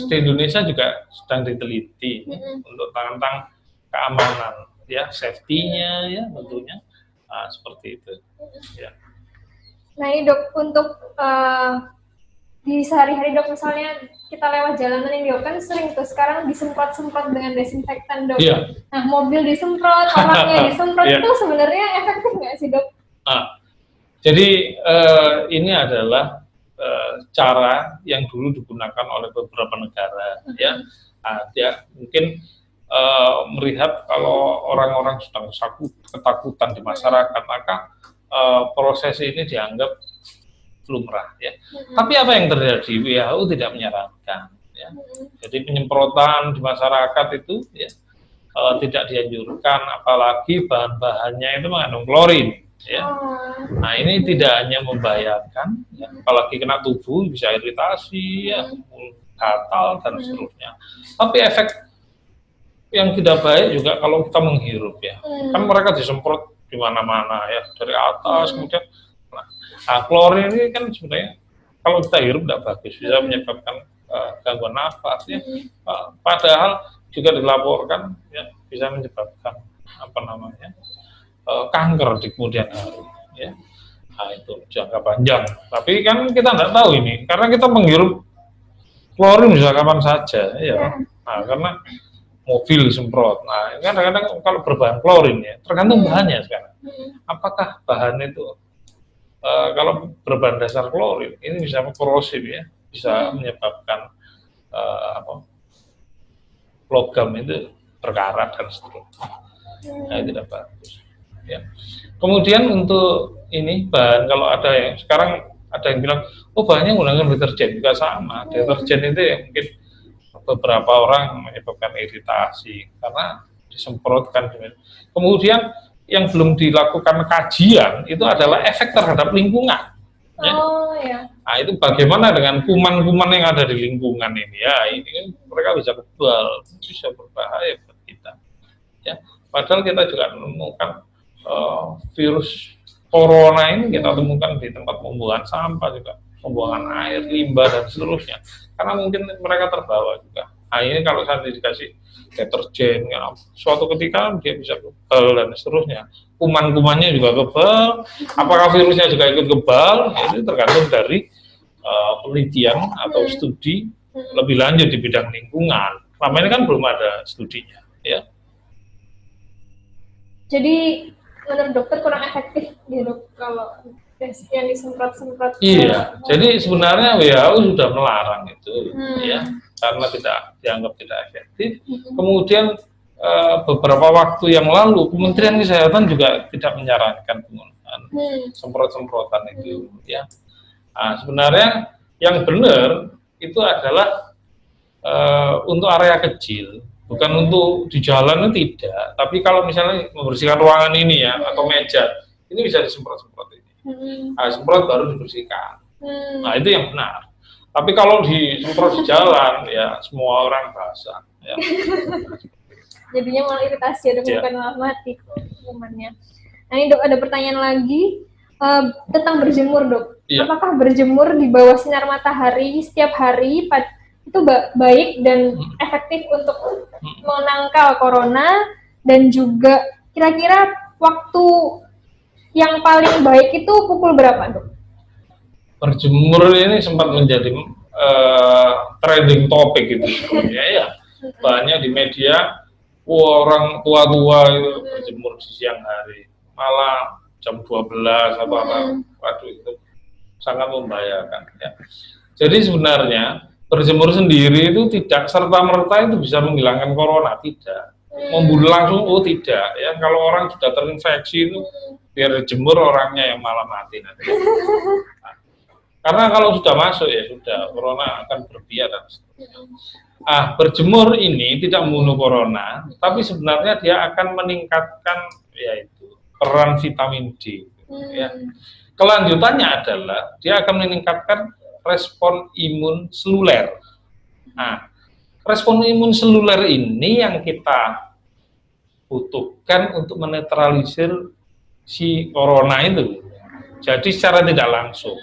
di Indonesia juga sedang diteliti untuk tentang keamanan, ya, safety-nya, ya, tentunya seperti itu. Ya. Nah ini dok, untuk di sehari-hari dok, misalnya kita lewat jalanan ini dok, kan sering tuh sekarang disemprot-semprot dengan desinfektan dok. Yeah. Nah mobil disemprot, orangnya disemprot, itu sebenarnya efektif nggak sih dok? Jadi ini adalah cara yang dulu digunakan oleh beberapa negara, ya. Ya mungkin melihat kalau orang-orang sedang ketakutan di masyarakat, maka proses ini dianggap lumrah, ya. Tapi apa yang terjadi? WHO tidak menyarankan, ya. Jadi penyemprotan di masyarakat itu, ya, tidak dianjurkan, apalagi bahan-bahannya itu mengandung klorin, ya. Nah ini tidak hanya membahayakan, ya, apalagi kena tubuh bisa iritasi, ya, gatal dan seterusnya. Tapi efek yang tidak baik juga kalau kita menghirup, ya. Kan mereka disemprot di mana-mana, ya, dari atas kemudian. Nah, klorin ini kan sebenarnya kalau kita hirup tidak bagus, bisa menyebabkan gangguan nafas, ya. Padahal juga dilaporkan, ya, bisa menyebabkan kanker di kemudian hari, ya. Nah itu jangka panjang. Tapi kan kita tidak tahu ini, karena kita menghirup klorin bisa kapan saja, ya. Nah karena mobil disemprot. Nah kadang-kadang kalau berbahan klorin, ya, tergantung bahannya sekarang. Apakah bahan itu kalau berbahan dasar klorin ini bisa korosif, ya, bisa menyebabkan logam itu berkarat dan seterusnya. Nah itu tidak bagus, ya. Kemudian untuk ini bahan, kalau ada yang sekarang ada yang bilang, oh bahannya menggunakan deterjen, juga sama. Deterjen itu ya mungkin beberapa orang menyebabkan iritasi karena disemprotkan. Kemudian yang belum dilakukan kajian itu adalah efek terhadap lingkungan. Ya. Ya. Nah itu bagaimana dengan kuman-kuman yang ada di lingkungan ini, ya, ini kan mereka bisa kebal, bisa berbahaya buat kita, ya. Padahal kita juga menemukan virus corona ini kita temukan di tempat pembuangan sampah juga, pembuangan air, limbah dan seterusnya, karena mungkin mereka terbawa juga. Nah ini kalau saya dikasih deterjen, ya, suatu ketika dia bisa kebal dan seterusnya. Kuman-kumannya juga kebal, apakah virusnya juga ikut kebal, ya, itu tergantung dari penelitian atau studi lebih lanjut di bidang lingkungan. Selama ini kan belum ada studinya, ya. Jadi menurut dokter kurang efektif gitu kalau yang disemprot-semprot. Iya, jadi sebenarnya WHO sudah melarang itu, ya, karena dianggap tidak efektif. Kemudian beberapa waktu yang lalu Kementerian Kesehatan juga tidak menyarankan penggunaan semprot-semprotan itu, ya. Nah, sebenarnya yang benar itu adalah untuk area kecil, bukan untuk di jalan, tidak. Tapi kalau misalnya membersihkan ruangan ini, ya, atau meja, ini bisa disemprot-semprot ini. Nah, semprot baru dibersihkan. Nah itu yang benar. Tapi kalau disemprot di jalan, ya semua orang basah, ya. Jadinya malah iritasi, ada bukan malah mati kumannya. Nah ini dok, ada pertanyaan lagi tentang berjemur dok. Ya. Apakah berjemur di bawah sinar matahari setiap hari itu baik dan efektif untuk menangkal corona, dan juga kira-kira waktu yang paling baik itu pukul berapa dok? Berjemur ini sempat menjadi trending topik gitu sebenarnya, ya. Banyak di media, orang tua-tua itu berjemur di siang hari, malah jam 12 atau apa, waduh itu sangat membahayakan, ya. Jadi sebenarnya berjemur sendiri itu tidak serta-merta itu bisa menghilangkan corona, tidak. Membunuh langsung, oh tidak, ya. Kalau orang sudah terinfeksi itu biar jemur orangnya yang malah mati nanti. Nah, karena kalau sudah masuk, ya sudah, corona akan berbiak dan seterusnya. Berjemur ini tidak membunuh corona, tapi sebenarnya dia akan meningkatkan, yaitu peran vitamin D, ya. Kelanjutannya adalah dia akan meningkatkan respon imun seluler. Nah, respon imun seluler ini yang kita butuhkan untuk menetralisir si corona itu. Jadi secara tidak langsung.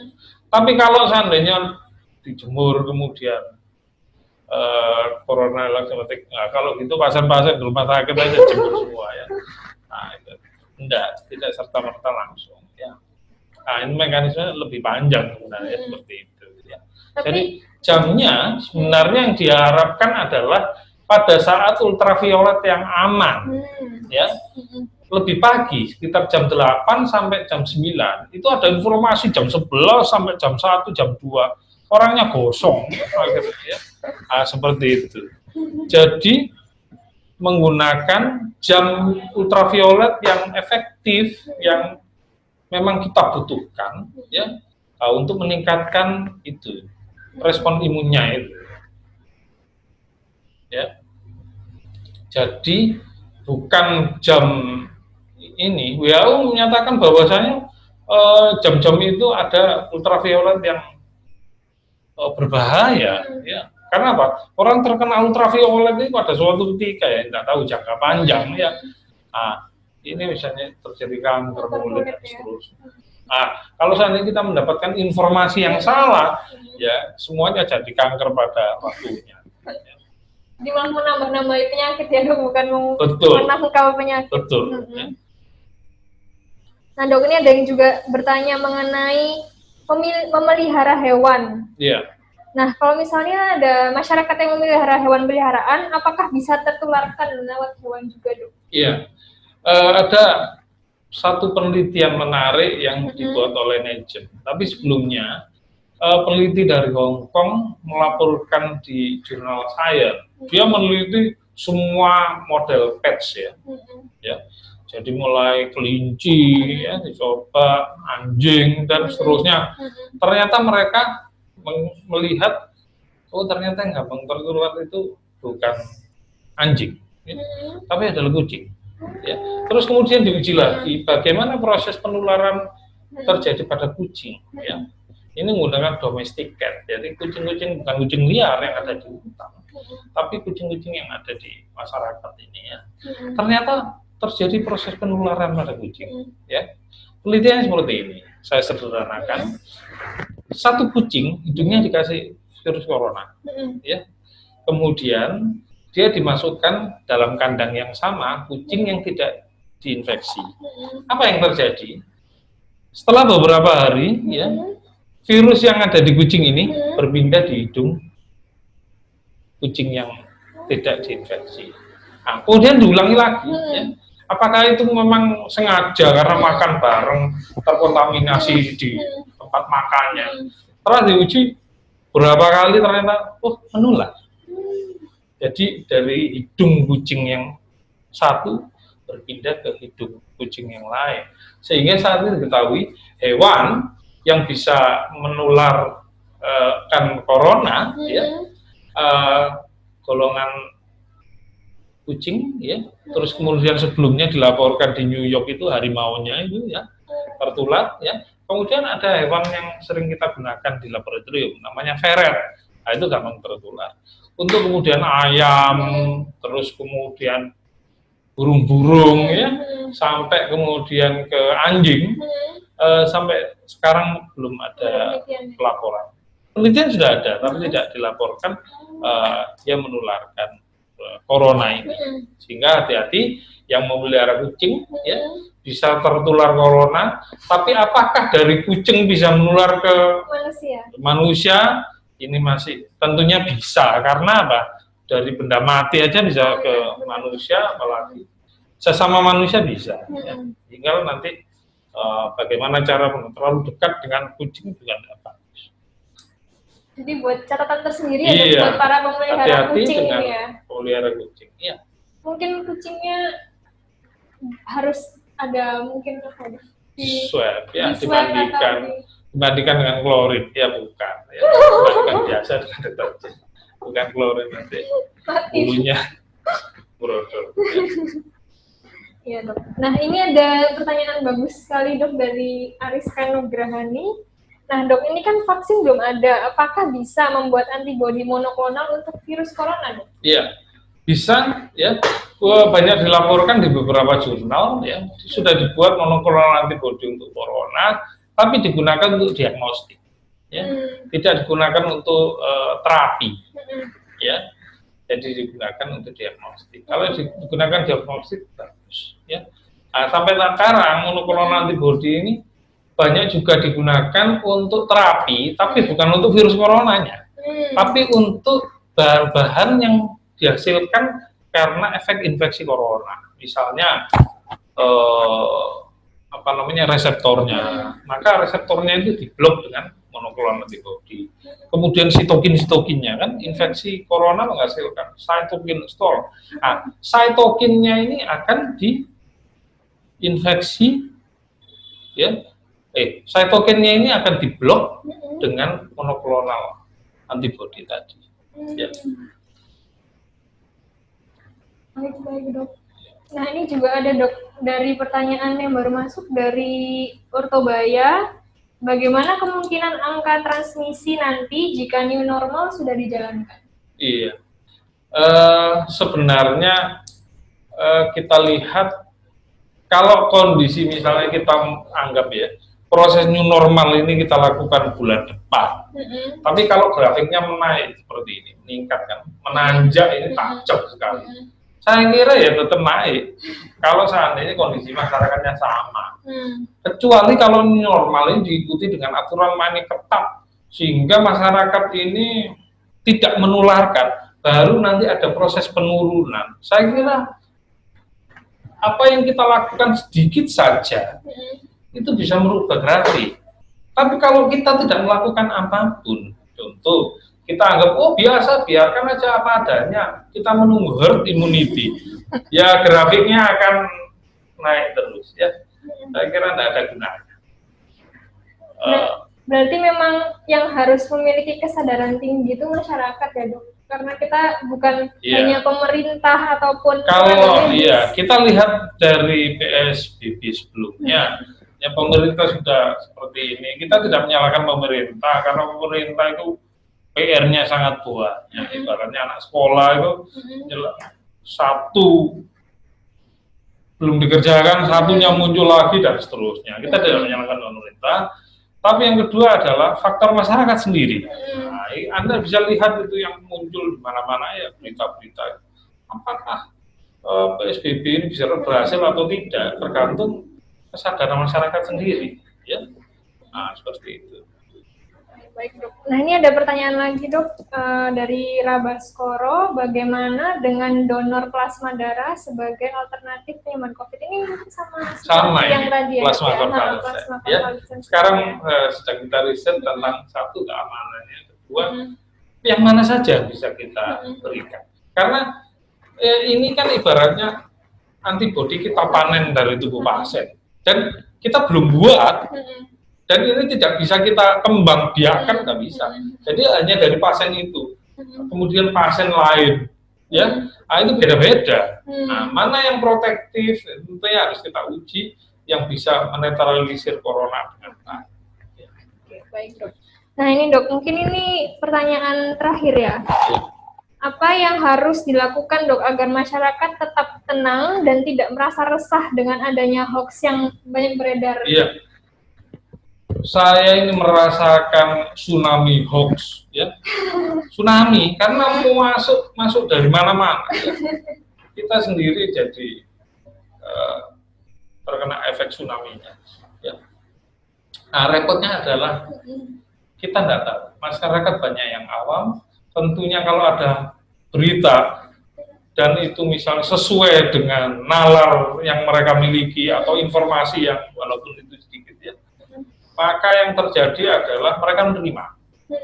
Tapi kalau seandainya dijemur kemudian corona laktomatik. Nah, kalau gitu pasien-pasien di rumah sakit aja jemput semua ya. Nah, itu tidak serta-merta langsung ya. Nah, ini mekanisme lebih panjang sebenarnya seperti itu ya. Jadi jamnya sebenarnya yang diharapkan adalah pada saat ultraviolet yang aman ya. Lebih pagi, sekitar jam 8 sampai jam 9, itu ada informasi jam 11 sampai jam 1, jam 2, orangnya gosong, akhirnya, ya. Nah, seperti itu. Jadi, menggunakan jam ultraviolet yang efektif, yang memang kita butuhkan, ya, untuk meningkatkan itu, respon imunnya itu. Ya. Jadi, bukan jam ini, WHO menyatakan bahwasanya jam-jam itu ada ultraviolet yang berbahaya, ya. Karena apa? Orang terkena ultraviolet itu pada suatu ketika ya, tidak tahu jangka panjang ya. Nah, ini misalnya terjadi kanker mulut dan seterusnya. Nah, kalau seandainya kita mendapatkan informasi yang salah, ya semuanya jadi kanker pada waktunya. Jadi malah menambah-nambah penyakit ya dok, bukan menangkal penyakit. Betul. Ya. Nah dok, ini ada yang juga bertanya mengenai memelihara hewan. Iya. Nah kalau misalnya ada masyarakat yang memelihara hewan peliharaan, apakah bisa tertularkan lewat hewan juga dok? Iya. Ada satu penelitian menarik yang dibuat oleh Nature. Tapi sebelumnya peneliti dari Hong Kong melaporkan di jurnal Science. Dia meneliti semua model pets ya. Ya. Jadi mulai kelinci, ya, dicoba anjing dan seterusnya. Ternyata mereka melihat, oh ternyata yang gampang tertular itu bukan anjing, ya, tapi adalah kucing. Ya. Terus kemudian diuji lagi bagaimana proses penularan terjadi pada kucing. Ya. Ini menggunakan domestic cat, jadi kucing-kucing bukan kucing liar yang ada di hutan, tapi kucing-kucing yang ada di masyarakat ini ya. Ternyata terjadi proses penularan pada kucing. Ya. Penelitiannya seperti ini, saya sederhanakan. Satu kucing hidungnya dikasih virus corona, ya. Kemudian dia dimasukkan dalam kandang yang sama, kucing yang tidak diinfeksi. Apa yang terjadi? Setelah beberapa hari, ya, virus yang ada di kucing ini berpindah di hidung kucing yang tidak diinfeksi. Nah, kemudian diulangi lagi, ya. Apakah itu memang sengaja karena makan bareng terkontaminasi di tempat makannya? Setelah diuji berapa kali ternyata, menular. Jadi dari hidung kucing yang satu berpindah ke hidung kucing yang lain. Sehingga saat ini diketahui hewan yang bisa menularkan corona, ya, golongan kucing, ya. Terus kemudian sebelumnya dilaporkan di New York itu harimaunya itu ya tertular, ya. Kemudian ada hewan yang sering kita gunakan di laboratorium, namanya ferret. Nah, itu gampang tertular. Untuk kemudian ayam, terus kemudian burung-burung, ya, sampai kemudian ke anjing, sampai sekarang belum ada pelaporan. Penelitian sudah ada, tapi tidak dilaporkan dia menularkan corona ini. Sehingga hati-hati yang memelihara kucing, ya, bisa tertular corona. Tapi apakah dari kucing bisa menular ke manusia? Ini masih tentunya bisa, karena apa? Dari benda mati aja bisa ke manusia, apalagi sesama manusia bisa. Ya. Tinggal nanti bagaimana cara terlalu dekat dengan kucing juga tidak bagus. Jadi buat catatan tersendiri ya buat para pemelihara kucing ini ya. Pemelihara kucing, iya. Mungkin kucingnya harus ada mungkin di swab ya, dibandingkan dengan klorin, ya bukan. Ya, dibandingkan biasa dengan deterjen, bukan klorin nanti bulunya brodol. Ya dok. Nah ini ada pertanyaan bagus sekali dok dari Ariska Nugrahani. Nah dok, ini kan vaksin belum ada, apakah bisa membuat antibodi monoklonal untuk virus corona dok? Iya, bisa ya. Banyak dilaporkan di beberapa jurnal ya, sudah dibuat monoklonal antibodi untuk corona, tapi digunakan untuk diagnostik, ya. Tidak digunakan untuk terapi, ya. Jadi digunakan untuk diagnostik. Kalau digunakan diagnostik bagus, ya. Nah, sampai sekarang monoklonal antibody ini banyak juga digunakan untuk terapi, tapi bukan untuk virus coronanya, tapi untuk bahan-bahan yang dihasilkan karena efek infeksi corona. Misalnya reseptornya. Maka reseptornya itu diblok dengan monoklonal antibody. Kemudian sitokinnya kan infeksi corona menghasilkan cytokine storm. Nah, cytokinnya ini akan diinfeksi, ya. Cytokinnya ini akan diblok dengan monoklonal antibody tadi. Ya. Baik, Dok. Nah, ini juga ada, Dok, dari pertanyaan yang baru masuk dari Urtobaya. Bagaimana kemungkinan angka transmisi nanti jika new normal sudah dijalankan? Iya. Sebenarnya kita lihat kalau kondisi misalnya kita anggap ya, proses new normal ini kita lakukan bulan depan. Tapi kalau grafiknya menaik seperti ini, meningkat kan, menanjak ini tajam sekali. Saya kira ya tetap naik. Kalau seandainya kondisi masyarakatnya sama. Kecuali kalau new normal ini diikuti dengan aturan main yang ketat, sehingga masyarakat ini tidak menularkan, baru nanti ada proses penurunan. Saya kira apa yang kita lakukan sedikit saja itu bisa merubah grafik. Tapi kalau kita tidak melakukan apapun, contoh kita anggap biasa, biarkan aja apa adanya, kita menunggu herd immunity, ya grafiknya akan naik terus, ya. Saya kira tidak ada gunanya. Berarti memang yang harus memiliki kesadaran tinggi itu masyarakat, ya, Dok? Karena kita bukan hanya pemerintah ataupun kalau kita lihat dari PSBB sebelumnya, ya pemerintah sudah seperti ini. Kita tidak menyalahkan pemerintah karena pemerintah itu PR-nya sangat banyak. Ibaratnya anak sekolah itu satu belum dikerjakan, satunya muncul lagi dan seterusnya. Kita tidak menyalahkan pemerintah. Tapi yang kedua adalah faktor masyarakat sendiri. Nah, Anda bisa lihat itu yang muncul di mana-mana ya berita-berita. Apakah PSBB ini bisa berhasil atau tidak, tergantung kesadaran masyarakat sendiri. Ya, nah seperti itu. Baik, Dok. Nah, ini ada pertanyaan lagi, Dok, dari Rabaskoro. Bagaimana dengan donor plasma darah sebagai alternatif penyembuhan COVID? Ini sama yang tadi plasma ya. Plasma konvalesen. Sekarang sedang kita riset tentang satu keamanannya, kedua yang mana saja bisa kita berikan. Karena ini kan ibaratnya antibodi kita panen dari tubuh pasien dan kita belum buat. Dan ini tidak bisa kita kembang biakan, nggak bisa. Jadi hanya dari pasien itu. Kemudian pasien lain, ya, itu beda-beda. Nah, mana yang protektif, tentunya harus kita uji, yang bisa menetralisir corona dengan baik. Oke, baik, Dok. Nah, ini, Dok, mungkin ini pertanyaan terakhir ya. Apa yang harus dilakukan, Dok, agar masyarakat tetap tenang dan tidak merasa resah dengan adanya hoax yang banyak beredar? Iya. Saya ini merasakan tsunami hoax, ya, tsunami karena mau masuk dari mana-mana. Ya. Kita sendiri jadi terkena efek tsunami-nya. Ya. Nah, repotnya adalah kita tidak tahu. Masyarakat banyak yang awam. Tentunya kalau ada berita dan itu misalnya sesuai dengan nalar yang mereka miliki atau informasi yang walaupun itu sedikit, ya, maka yang terjadi adalah mereka menerima.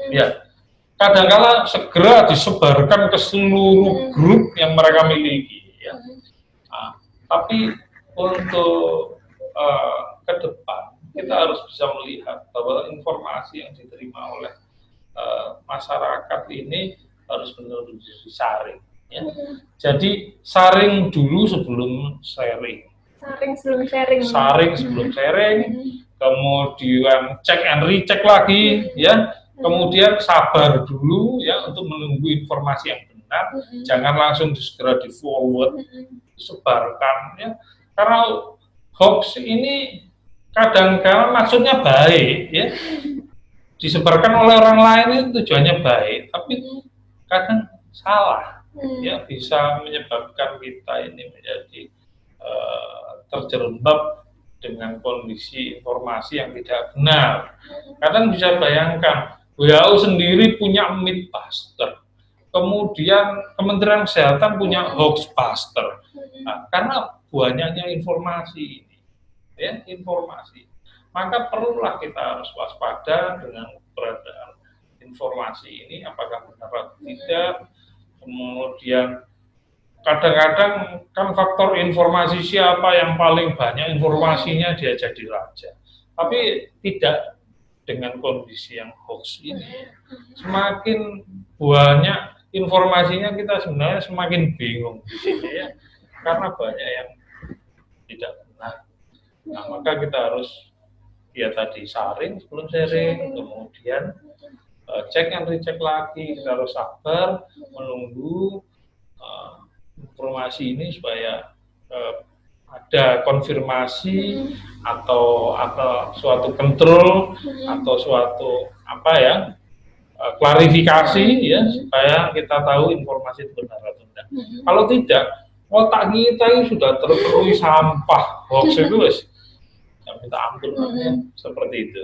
Ya, kadang-kala segera disebarkan ke seluruh grup yang mereka miliki. Ya. Nah, tapi untuk ke depan kita harus bisa melihat bahwa informasi yang diterima oleh masyarakat ini harus benar-benar disaring. Ya. Jadi saring dulu sebelum sharing. Saring sebelum sharing. Kemudian cek and recheck lagi, ya. Kemudian sabar dulu, ya, untuk menunggu informasi yang benar. Jangan langsung segera di forward, disebarkan, ya. Karena hoax ini kadang-kadang maksudnya baik, ya. Disebarkan oleh orang lain itu tujuannya baik, tapi kadang salah, ya bisa menyebabkan kita ini menjadi terjerembab dengan kondisi informasi yang tidak benar. Kadang bisa bayangkan, WHO sendiri punya mythbuster, kemudian Kementerian Kesehatan punya hoaxbuster. Nah, karena banyaknya informasi ini, ya, informasi, maka perlulah kita harus waspada dengan keberadaan informasi ini, apakah benar atau tidak. Kemudian kadang-kadang kan faktor informasi, siapa yang paling banyak informasinya dia jadi raja. Tapi tidak dengan kondisi yang hoax ini. Semakin banyak informasinya kita sebenarnya semakin bingung di sini, ya. Karena banyak yang tidak benar. Nah, maka kita harus ya tadi saring sebelum sharing, kemudian cek and recheck lagi, kita harus sabar menunggu informasi ini supaya ada konfirmasi atau suatu kontrol atau suatu klarifikasi, ya, supaya kita tahu informasi itu benar atau tidak. Kalau tidak, otak kita ini sudah terpenuhi sampah hoax itu, wes minta ampun, seperti itu.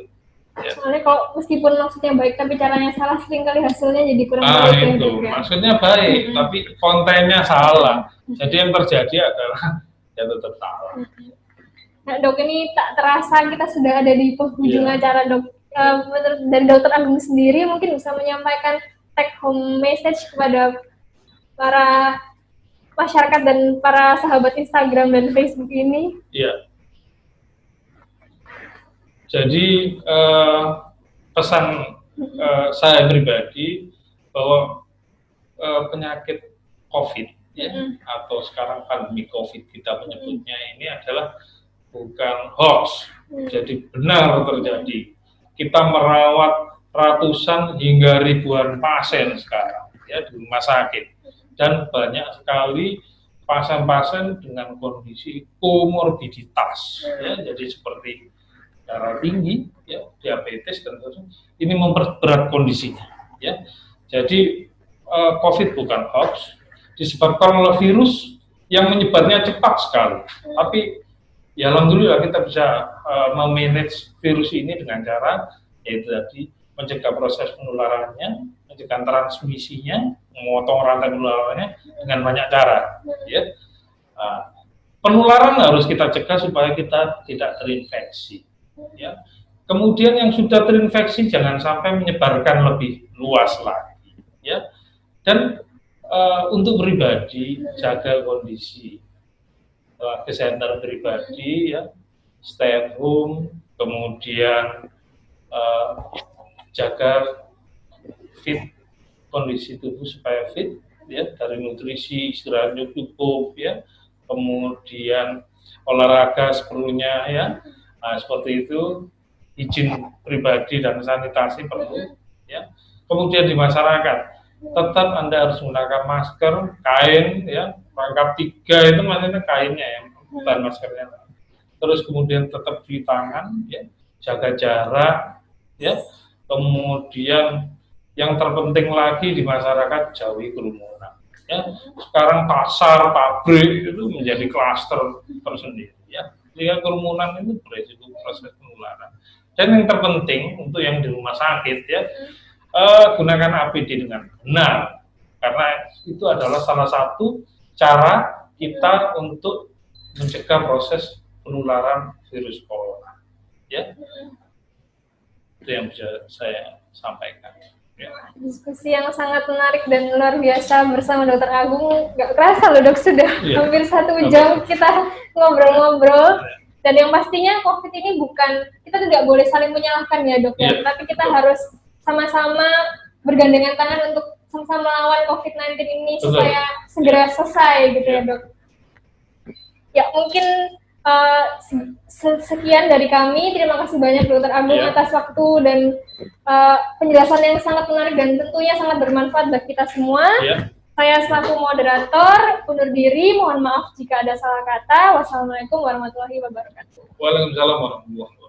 Ya. Soalnya kalau meskipun maksudnya baik tapi caranya salah, seringkali hasilnya jadi kurang baik. Itu maksudnya baik, tapi kontennya salah. Jadi yang terjadi adalah ya tetap salah. Nah, Dok, ini tak terasa kita sudah ada di penghujung acara, Dok. Menurut dari Dr. Agung sendiri mungkin bisa menyampaikan take home message kepada para masyarakat dan para sahabat Instagram dan Facebook ini. Iya. Jadi pesan saya pribadi bahwa penyakit COVID, ya, atau sekarang pandemi COVID kita menyebutnya ini adalah bukan hoax. Jadi benar terjadi. Kita merawat ratusan hingga ribuan pasien sekarang, ya, di rumah sakit, dan banyak sekali pasien-pasien dengan kondisi komorbiditas, ya, jadi seperti darah tinggi, ya, diabetes dan sebagainya, ini memperberat kondisinya, ya. Jadi COVID bukan hoax, disebabkan oleh virus yang menyebarnya cepat sekali. Tapi ya alhamdulillah kita bisa memanage virus ini dengan cara yaitu tadi mencegah proses penularannya, mencegah transmisinya, memotong rantai penularannya dengan banyak cara, ya. Penularan harus kita cegah supaya kita tidak terinfeksi. Ya. Kemudian yang sudah terinfeksi jangan sampai menyebarkan lebih luas lagi, ya. Dan untuk pribadi jaga kondisi kesehatan pribadi, ya, stay at home, kemudian jaga fit kondisi tubuh supaya fit, ya, dari nutrisi, istirahat cukup, ya, kemudian olahraga seperlunya, ya. Nah, seperti itu, izin pribadi dan sanitasi perlu, ya. Kemudian di masyarakat, tetap Anda harus menggunakan masker, kain, ya, rangkap 3 itu maksudnya kainnya, ya, bukan maskernya. Terus kemudian tetap cuci tangan, ya, jaga jarak, ya. Kemudian yang terpenting lagi di masyarakat, jauhi kerumunan, ya. Sekarang pasar, pabrik itu menjadi klaster tersendiri, ya. Jika kerumunan itu beresiko proses penularan. Dan yang terpenting untuk yang di rumah sakit, ya, gunakan APD dengan benar, karena itu adalah salah satu cara kita untuk mencegah proses penularan virus corona, ya. Itu yang bisa saya sampaikan. Ya. Diskusi yang sangat menarik dan luar biasa bersama Dr. Agung. Gak kerasa loh, Dok, sudah hampir 1 jam kita ngobrol-ngobrol. Dan yang pastinya COVID ini bukan, kita tidak boleh saling menyalahkan, ya, Dok, ya. Tapi kita harus sama-sama bergandengan tangan untuk sama-sama melawan COVID-19 ini supaya segera selesai, gitu, ya, Dok. Ya, mungkin sekian dari kami. Terima kasih banyak Dr. Agung atas waktu dan penjelasan yang sangat menarik dan tentunya sangat bermanfaat bagi kita semua. Saya selaku moderator undur diri, mohon maaf jika ada salah kata. Wassalamualaikum warahmatullahi wabarakatuh. Waalaikumsalam warahmatullahi wabarakatuh.